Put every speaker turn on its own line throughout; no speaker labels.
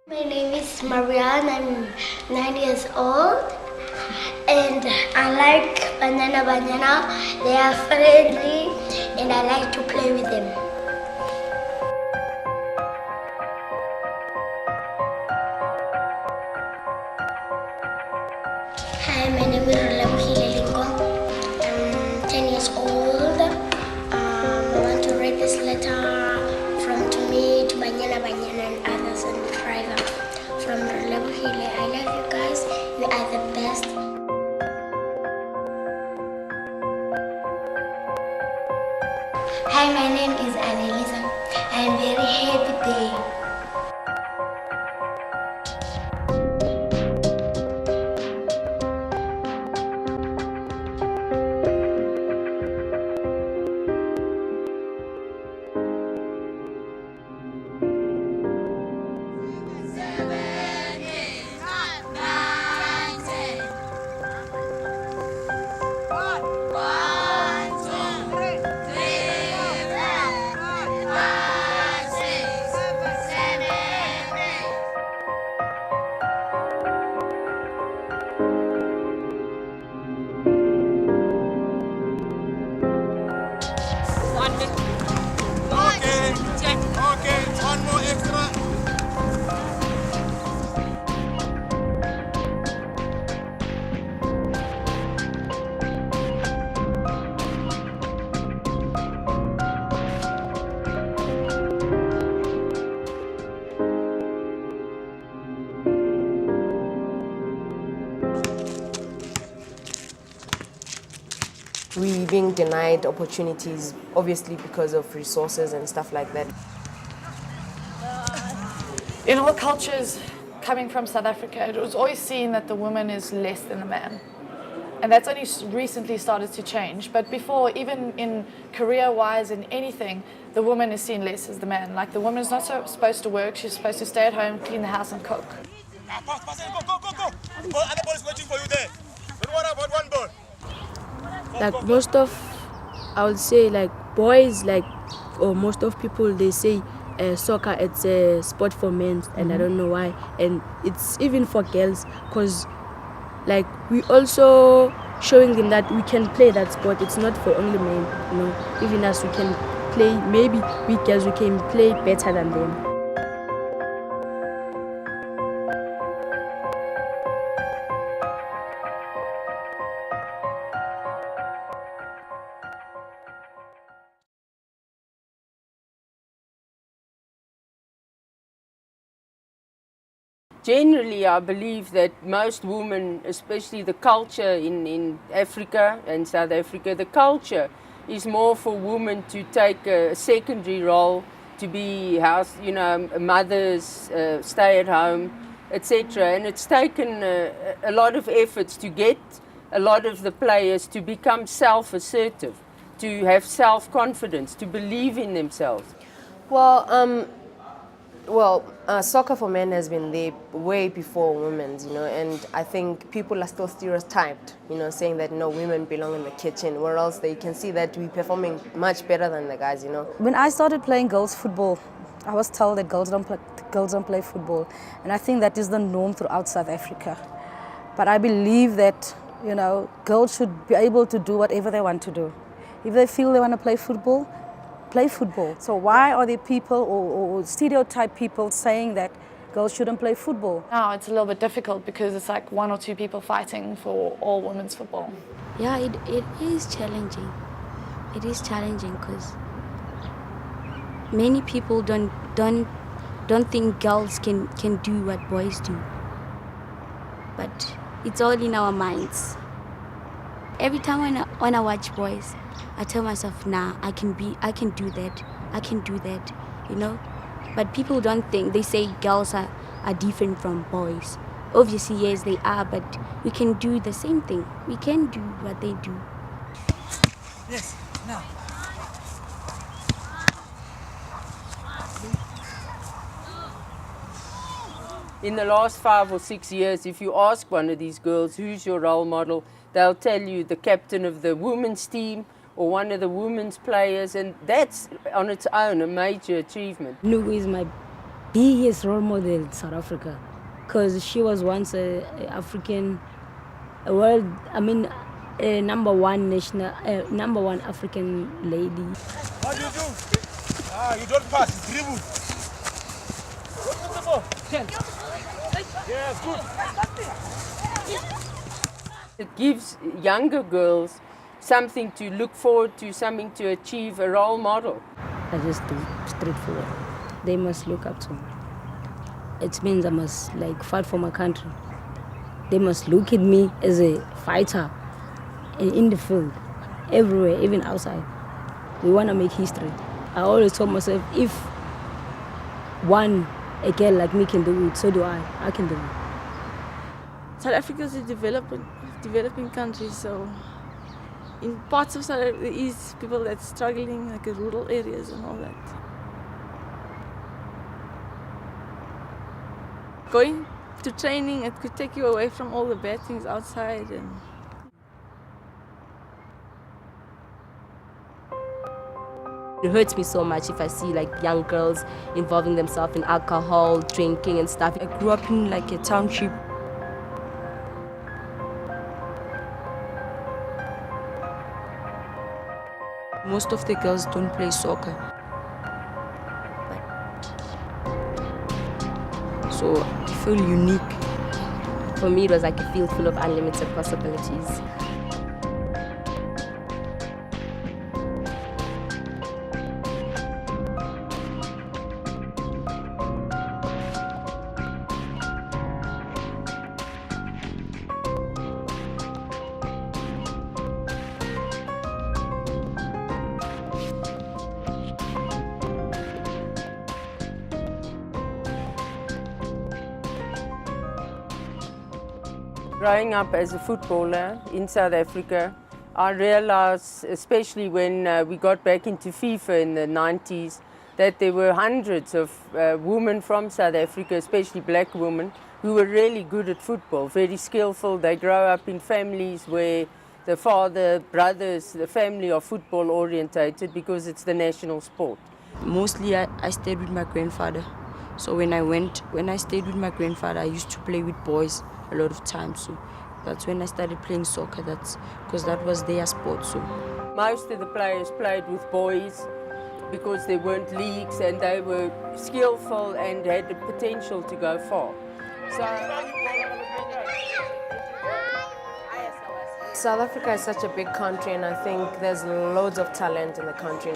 My name is Marianne. I'm 9 years old, and I like banana. They are friendly, and I like to play with them. Hi, my name is Rolabukile Lingo. I'm 10 years old. I want to read this letter from to me, to Banyana and others and driver. From Rolabukile, I love you guys. You are the best. Hi, my name is Annelisa. I'm very happy today.
Okay, one more extra.
We being denied opportunities, obviously because of resources and stuff like that.
In all cultures coming from South Africa, it was always seen that the woman is less than the man. And that's only recently started to change. But before, even in career-wise and anything, the woman is seen less as the man. Like, the woman's not supposed to work, she's supposed to stay at home, clean the house and cook.
Pass, go. Ball, other ball is waiting for you there. Don't worry about one ball.
Like most of, I would say, like boys, like, or most of people, they say soccer, it's a sport for men, and I don't know why. And it's even for girls, because like we also showing them that we can play that sport. It's not for only men, you know. Even us, we can play. Maybe we girls, we can play better than them.
Generally, I believe that most women, especially the culture in Africa and South Africa, the culture is more for women to take a secondary role, to be house, mothers, stay at home, etc. And it's taken a lot of efforts to get a lot of the players to become self-assertive, to have self-confidence, to believe in themselves.
Soccer for men has been there way before women's, and I think people are still stereotyped, saying that no, women belong in the kitchen, where else they can see that we're performing much better than the guys,
When I started playing girls football, I was told that girls don't play football, and I think that is the norm throughout South Africa. But I believe that, girls should be able to do whatever they want to do. If they feel they want to play football. So why are there people or stereotype people saying that girls shouldn't play football?
Now it's a little bit difficult because it's like one or two people fighting for all women's football.
Yeah, it is challenging. It is challenging because many people don't think girls can do what boys do. But it's all in our minds. Every time when I watch boys, I tell myself, nah, I can do that, But people don't think, they say girls are different from boys. Obviously, yes, they are, but we can do the same thing. We can do what they do.
Yes, now.
In the last 5 or 6 years, if you ask one of these girls, who's your role model, they'll tell you the captain of the women's team or one of the women's players, and that's on its own a major achievement.
Nugu is be his role model in South Africa, because she was once a African, a world, I mean, a number one African lady.
What do you do? You don't pass, dribble. What's the ball? Yes, good.
It gives younger girls something to look forward to, something to achieve, a role model.
I just do straightforward. They must look up to me. It means I must like fight for my country. They must look at me as a fighter in the field, everywhere, even outside. We want to make history. I always told myself, if a girl like me can do it, so do I. I can do it.
South Africa is a developing country, so in parts of South Africa there is people that's struggling, like in rural areas and all that. Going to training, it could take you away from all the bad things outside. And
it hurts me so much if I see like young girls involving themselves in alcohol, drinking and stuff.
I grew up in like a township. Most of the girls don't play soccer. So I feel unique.
For me, it was like a field full of unlimited possibilities.
Growing up as a footballer in South Africa, I realized, especially when we got back into FIFA in the 90s, that there were hundreds of women from South Africa, especially black women, who were really good at football, very skillful. They grow up in families where the father, brothers, the family are football orientated because it's the national sport.
Mostly I stayed with my grandfather. So when I stayed with my grandfather, I used to play with boys a lot of times. So that's when I started playing soccer. That's because that was their sport. So
most of the players played with boys because there weren't leagues and they were skillful and had the potential to go far.
South Africa is such a big country, and I think there's loads of talent in the country.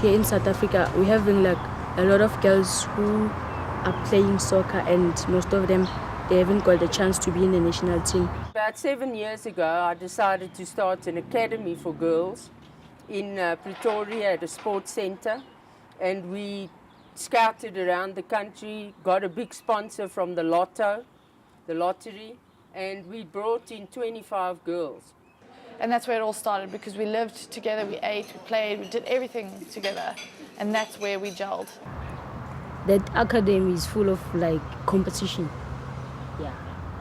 here in South Africa, we're having like a lot of girls who are playing soccer, and most of them, they haven't got the chance to be in the national team.
About 7 years ago, I decided to start an academy for girls in Pretoria at a sports center, and we scouted around the country, got a big sponsor from the lottery, and we brought in 25 girls.
And that's where it all started, because we lived together, we ate, we played, we did everything together, and that's where we gelled.
That academy is full of like competition. Yeah.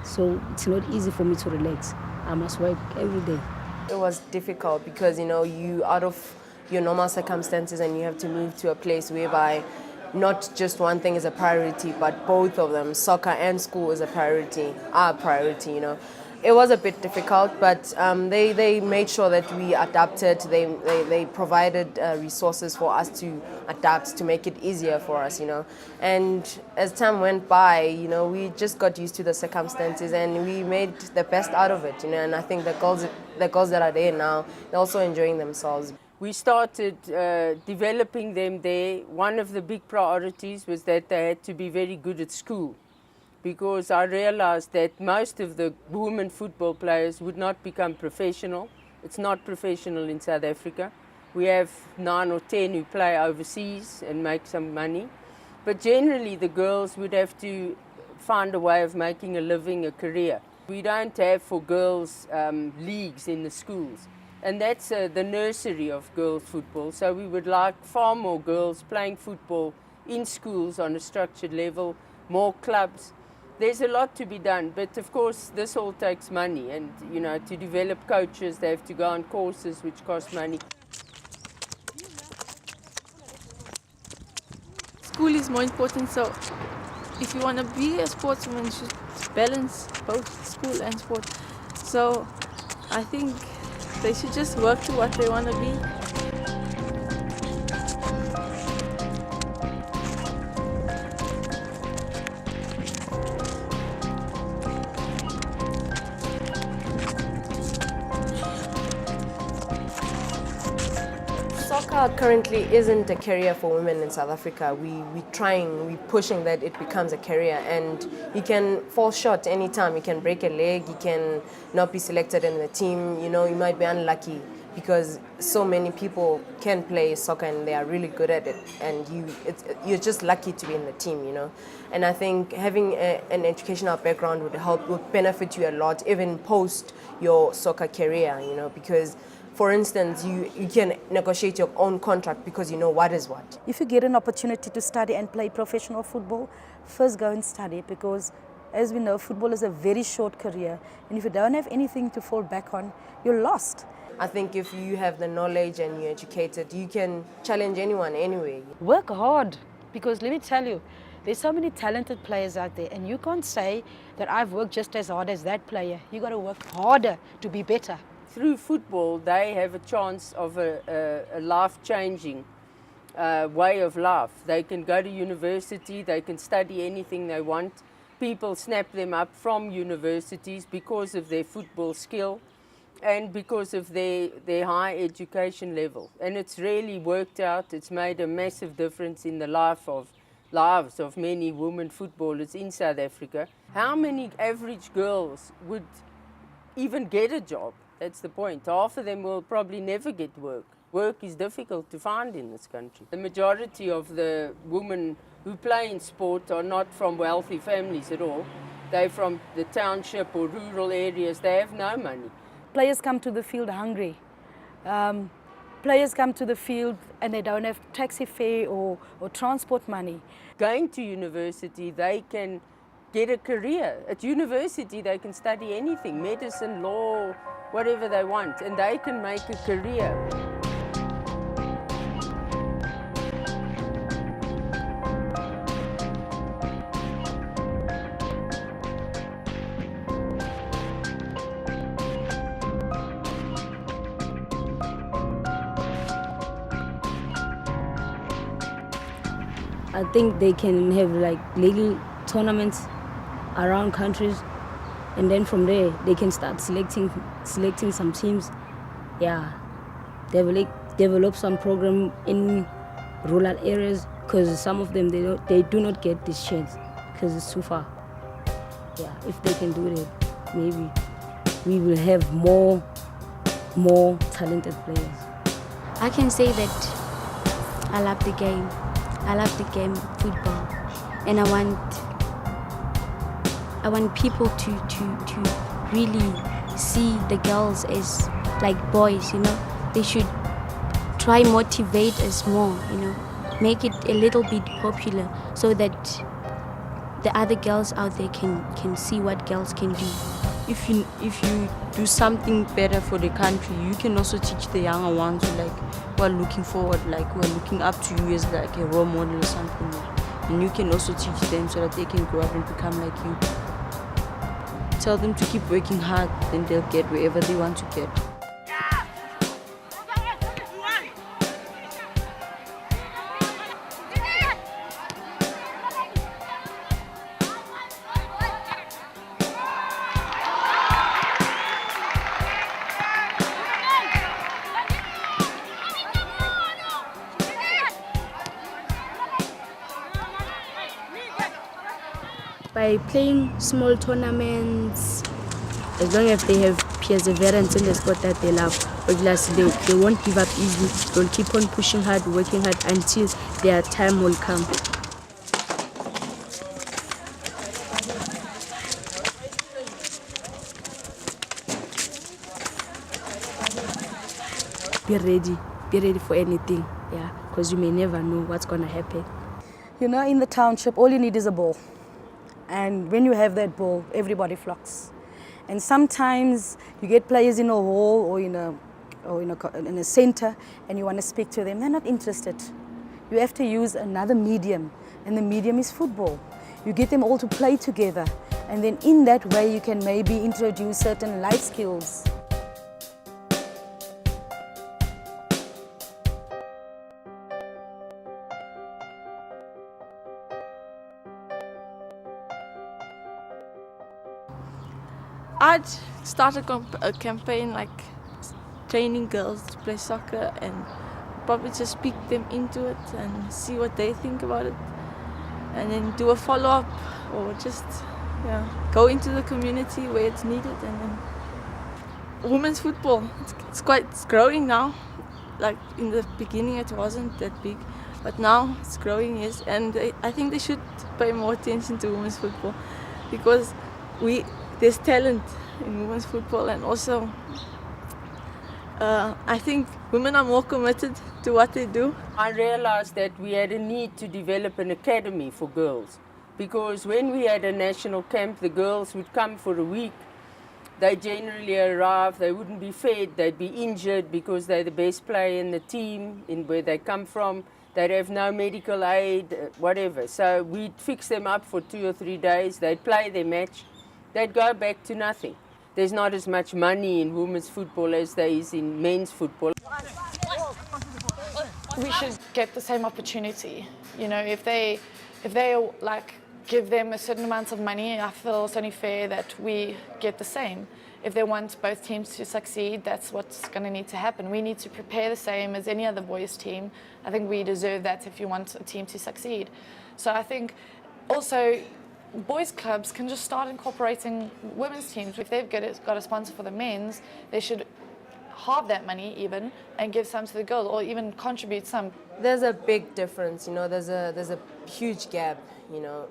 So it's not easy for me to relax. I must work every day.
It was difficult because, you know, you out of your normal circumstances and you have to move to a place whereby not just one thing is a priority, but both of them, soccer and school is a priority, our priority, you know. It was a bit difficult, but they made sure that we adapted. They provided resources for us to adapt, to make it easier for us, you know. And as time went by, you know, we just got used to the circumstances and we made the best out of it, you know. And I think the girls that are there now, they're also enjoying themselves.
We started developing them there. One of the big priorities was that they had to be very good at school, because I realized that most of the women football players would not become professional. It's not professional in South Africa. We have 9 or 10 who play overseas and make some money. But generally the girls would have to find a way of making a living, a career. We don't have for girls leagues in the schools. And that's the nursery of girls' football. So we would like far more girls playing football in schools on a structured level, more clubs. There's a lot to be done, but of course this all takes money, and you know, to develop coaches they have to go on courses which cost money.
School is more important, so if you want to be a sportswoman, you should balance both school and sport. So I think they should just work to what they want to be.
Soccer currently isn't a career for women in South Africa. We're pushing that it becomes a career, and you can fall short anytime. You can break a leg, you can not be selected in the team, you know, you might be unlucky because so many people can play soccer and they are really good at it, and you're just lucky to be in the team, you know. And I think having an educational background would benefit you a lot, even post your soccer career, you know, because for instance, you can negotiate your own contract because you know what is what.
If you get an opportunity to study and play professional football, first go and study, because as we know, football is a very short career, and if you don't have anything to fall back on, you're lost.
I think if you have the knowledge and you're educated, you can challenge anyone anyway.
Work hard, because let me tell you, there's so many talented players out there, and you can't say that I've worked just as hard as that player. You got to work harder to be better.
Through football, they have a chance of a life-changing way of life. They can go to university, they can study anything they want. People snap them up from universities because of their football skill and because of their high education level. And it's really worked out. It's made a massive difference in the lives of many women footballers in South Africa. How many average girls would even get a job? That's the point. Half of them will probably never get work. Work is difficult to find in this country. The majority of the women who play in sport are not from wealthy families at all. They're from the township or rural areas. They have no money.
Players come to the field hungry. Players come to the field and they don't have taxi fare or transport money.
Going to university, they can get a career. At university, they can study anything, medicine, law, whatever they want, and they can make a career.
I think they can have like little tournaments around countries, and then from there they can start selecting some teams. Yeah, develop some program in rural areas, because some of them they do not get this chance because it's too far. Yeah, if they can do that, maybe we will have more talented players.
I can say that I love the game. I love the game football, and I want people to really see the girls as like boys, you know. They should try motivate us more, you know, make it a little bit popular so that the other girls out there can see what girls can do.
If you do something better for the country, you can also teach the younger ones who are looking forward, like who are looking up to you as like a role model or something. And you can also teach them so that they can grow up and become like you. Tell them to keep working hard, then they'll get wherever they want to get.
By playing small tournaments, as long as they have perseverance in the sport that they love, obviously they won't give up easily. They'll keep on pushing hard, working hard until their time will come. be ready for anything, yeah, because you may never know what's going to happen.
You know, in the township, all you need is a ball. And when you have that ball, everybody flocks. And sometimes you get players in a hall or in a center and you want to speak to them. They're not interested. You have to use another medium, and the medium is football. You get them all to play together, and then in that way you can maybe introduce certain life skills.
I'd start a campaign like training girls to play soccer and probably just speak them into it and see what they think about it, and then do a follow-up or just go into the community where it's needed. And then women's football, it's growing now. Like in the beginning it wasn't that big, but now it's growing, yes. And I think they should pay more attention to women's football, because there's talent in women's football, and also I think women are more committed to what they do.
I realized that we had a need to develop an academy for girls, because when we had a national camp, the girls would come for a week. They generally arrive, they wouldn't be fed, they'd be injured because they're the best player in the team, in where they come from. They'd have no medical aid, whatever. So we'd fix them up for 2 or 3 days, they'd play their match, they'd go back to nothing. There's not as much money in women's football as there is in men's football.
We should get the same opportunity. You know, if they like give them a certain amount of money, I feel it's only fair that we get the same. If they want both teams to succeed, that's what's going to need to happen. We need to prepare the same as any other boys team. I think we deserve that if you want a team to succeed. So I think also boys clubs can just start incorporating women's teams. If they've got a sponsor for the men's, they should halve that money even and give some to the girls, or even contribute some.
There's a big difference, you know, there's a huge gap, you know,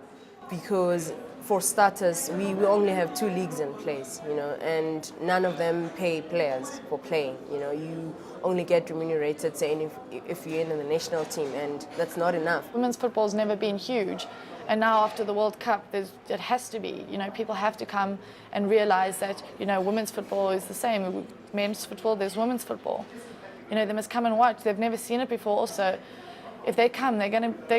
because for starters, we only have 2 leagues in place, you know, and none of them pay players for playing, you know. You only get remunerated, say, if you're in the national team, and that's not enough.
Women's football's never been huge, and now after the World Cup, it has to be. You know, people have to come and realize that, you know, women's football is the same. Men's football, there's women's football. You know, they must come and watch. They've never seen it before. Also, if they come, they're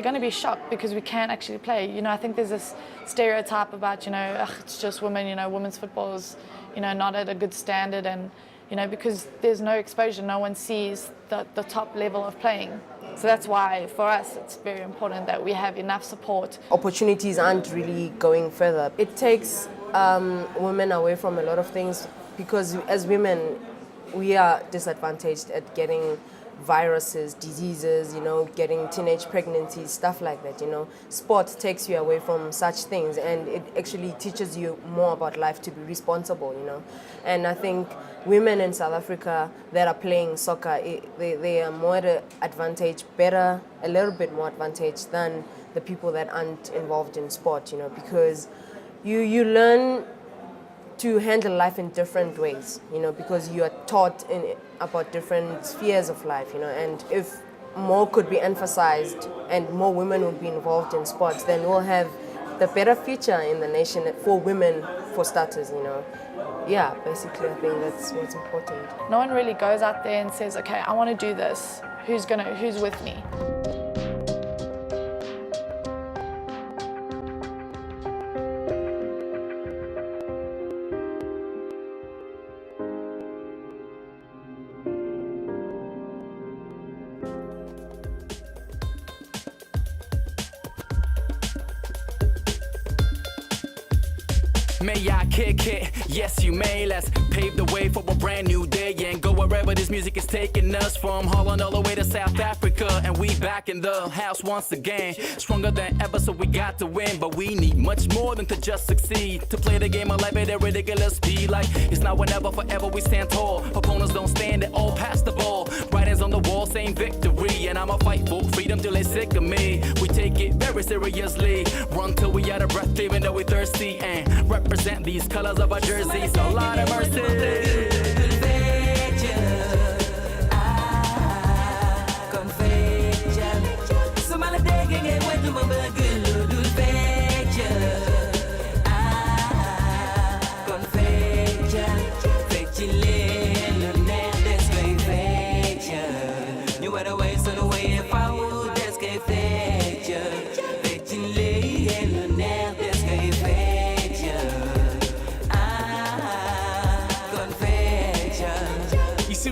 gonna be shocked because we can't actually play. You know, I think there's this stereotype about, you know, it's just women. You know, women's football is, you know, not at a good standard, and you know, because there's no exposure, no one sees the top level of playing. So that's why, for us, it's very important that we have enough support.
Opportunities aren't really going further. It takes women away from a lot of things, because as women, we are disadvantaged at getting viruses, diseases, you know, getting teenage pregnancies, stuff like that, you know. Sport takes you away from such things, and it actually teaches you more about life, to be responsible, you know. And I think women in South Africa that are playing soccer, they are more at an advantage, a little bit more advantage than the people that aren't involved in sport, you know, because you learn to handle life in different ways, you know, because you are taught about different spheres of life, you know. And if more could be emphasized and more women would be involved in sports, then we'll have the better future in the nation for women, for starters, you know. Yeah, basically I think that's what's important.
No one really goes out there and says, okay, I want to do this. Who's with me?
May I kick it? Yes, you may. Let's pave the way for a brand new day and go wherever this music is taking us, from Holland all the way to South Africa. And we back in the house once again, stronger than ever, so we got to win. But we need much more than to just succeed, to play the game of life at a ridiculous speed. Like it's not whenever, forever we stand tall. Opponents don't stand at all, pass the ball. Writings on the wall saying victory, and I'ma fight for freedom till they're sick of me. We take it very seriously, run till we out of breath even though we're thirsty, and represent these colors of our jerseys. A lot of mercy.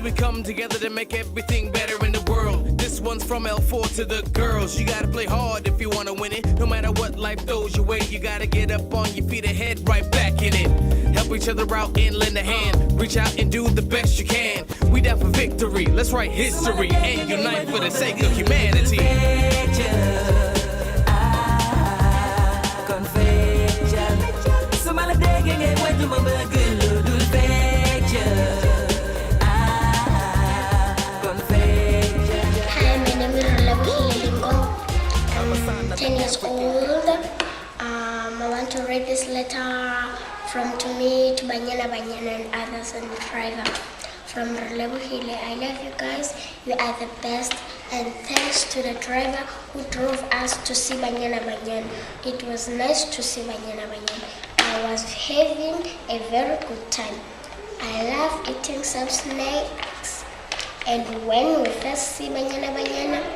We come together to make everything better in the world. This one's from L4 to the girls. You gotta play hard if you wanna win it. No matter what life throws your way, you gotta get up on your feet and head right back in it. Help each other out and lend a hand. Reach out and do the best you can. We down for victory. Let's write history and unite for the sake of humanity.
I'm 10 years old. I want to read this letter from to me, to Banyana and others and the driver. From Relebuhile, I love you guys. You are the best. And thanks to the driver who drove us to see Banyana. It was nice to see Banyana. I was having a very good time. I love eating some snacks. And when we first see Banyana,